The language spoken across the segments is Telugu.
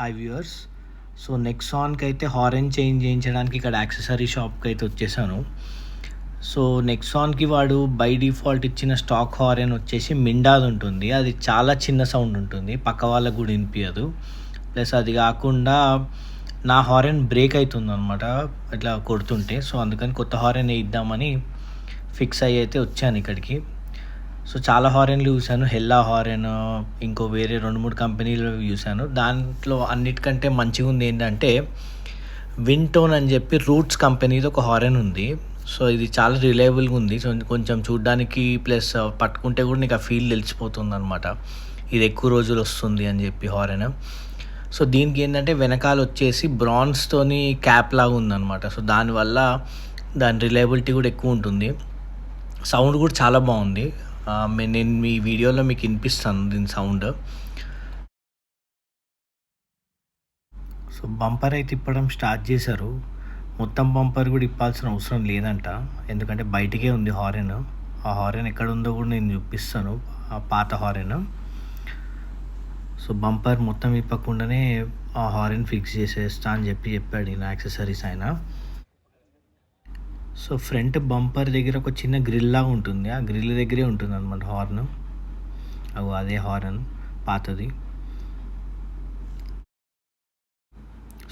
Hi viewers. సో నెక్సాన్కి అయితే హారన్ చేంజ్ చేయించడానికి ఇక్కడ యాక్సెసరీ షాప్కి అయితే వచ్చేసాను. సో నెక్సాన్కి వాడు బై డిఫాల్ట్ ఇచ్చిన స్టాక్ హారన్ వచ్చేసి మిండాది ఉంటుంది. అది చాలా చిన్న సౌండ్ ఉంటుంది, పక్క వాళ్ళకు కూడా వినిపించదు. ప్లస్ అది కాకుండా నా హారన్ బ్రేక్ అవుతుంది అనమాట ఇట్లా కొడుతుంటే. సో అందుకని కొత్త హారన్ వేయిద్దామని ఫిక్స్ అయ్యి అయితే వచ్చాను ఇక్కడికి. సో చాలా హారన్లు చూశాను, హెల్లా హారన్, ఇంకో వేరే 2-3 కంపెనీలు చూశాను. దాంట్లో అన్నిటికంటే మంచిగా ఉంది ఏంటంటే వింటోన్ అని చెప్పి రూట్స్ కంపెనీది ఒక హారన్ ఉంది. సో ఇది చాలా రిలయబుల్గా ఉంది. సో కొంచెం చూడడానికి ప్లస్ పట్టుకుంటే కూడా నీకు ఆ ఫీల్ తెలిసిపోతుంది అనమాట, ఇది ఎక్కువ రోజులు వస్తుంది అని చెప్పి హారన్. సో దీనికి ఏంటంటే వెనకాల వచ్చేసి బ్రాన్స్తోని క్యాప్ లాగా ఉందన్నమాట. సో దానివల్ల దాని రిలయబిలిటీ కూడా ఎక్కువ ఉంటుంది. సౌండ్ కూడా చాలా బాగుంది. నేను మీ వీడియోలో మీకు వినిపిస్తాను దీని సౌండ్. సో బంపర్ అయితే ఇప్పడం స్టార్ట్ చేశారు. మొత్తం బంపర్ కూడా ఇప్పాల్సిన అవసరం లేదంట, ఎందుకంటే బయటికే ఉంది హారన్. ఆ హారన్ ఎక్కడ ఉందో కూడా నేను చూపిస్తాను, ఆ పాత హారన్. సో బంపర్ మొత్తం ఇప్పకుండానే ఆ హారన్ ఫిక్స్ చేసేస్తా అని చెప్పాడు ఈయన యాక్సెసరీస్ ఆయన. సో ఫ్రంట్ బంపర్ దగ్గర ఒక చిన్న గ్రిల్ లాగా ఉంటుంది, ఆ గ్రిల్ దగ్గరే ఉంటుంది అనమాట హార్న్. అదే హారన్ పాతది.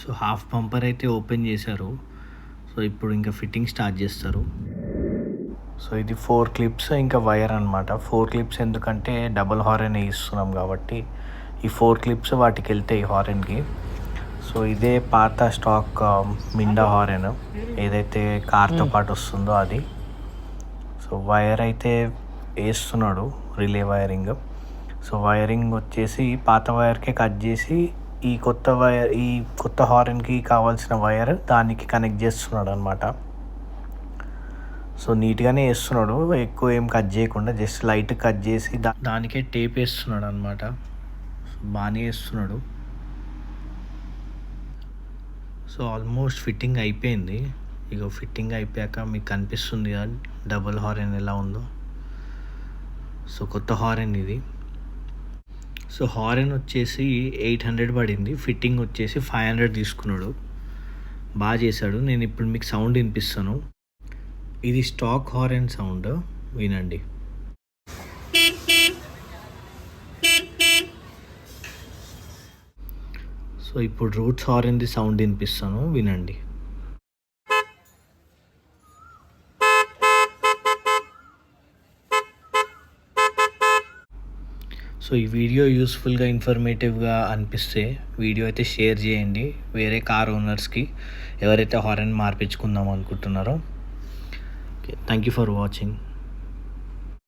సో హాఫ్ బంపర్ అయితే ఓపెన్ చేశారు. సో ఇప్పుడు ఇంకా ఫిట్టింగ్ స్టార్ట్ చేస్తారు. సో ఇది 4 క్లిప్స్ ఇంకా వైర్ అనమాట. 4 క్లిప్స్ ఎందుకంటే డబుల్ హారన్ వేయిస్తున్నాం కాబట్టి ఈ 4 క్లిప్స్ వాటికి వెళ్తాయి హారన్కి. సో ఇదే పాత స్టాక్ మిండా హారన్, ఏదైతే కార్తో పాటు వస్తుందో అది. సో వైర్ అయితే వేస్తున్నాడు, రిలే వైరింగ్. సో వైరింగ్ వచ్చేసి పాత వైర్కే కట్ చేసి ఈ కొత్త హారన్కి కావాల్సిన వైర్ దానికి కనెక్ట్ చేస్తున్నాడు అనమాట. సో నీట్గానే వేస్తున్నాడు, ఎక్కువ ఏం కట్ చేయకుండా జస్ట్ లైట్ కట్ చేసి దానికే టేప్ వేస్తున్నాడు అనమాట. సో బాగానే వేస్తున్నాడు. సో ఆల్మోస్ట్ ఫిట్టింగ్ అయిపోయింది. ఇక ఫిట్టింగ్ అయిపోయాక మీకు కనిపిస్తుంది కదా డబుల్ హారన్ ఎలా ఉందో. సో కొత్త హారన్ ఇది. సో హారన్ వచ్చేసి 800 పడింది, ఫిట్టింగ్ వచ్చేసి 500 తీసుకున్నాడు. బాగా చేశాడు. నేను ఇప్పుడు మీకు సౌండ్ వినిపిస్తాను. ఇది స్టాక్ హారన్ సౌండ్, వినండి. సో ఇప్పుడు రూట్స్ హారన్ది సౌండ్ వినిపిస్తాను, వినండి. సో ఈ వీడియో యూస్ఫుల్గా ఇన్ఫర్మేటివ్గా అనిపిస్తే వీడియో అయితే షేర్ చేయండి వేరే కార్ ఓనర్స్కి, ఎవరైతే హారన్ మార్పించుకుందాం అనుకుంటున్నారో. Thank you for watching.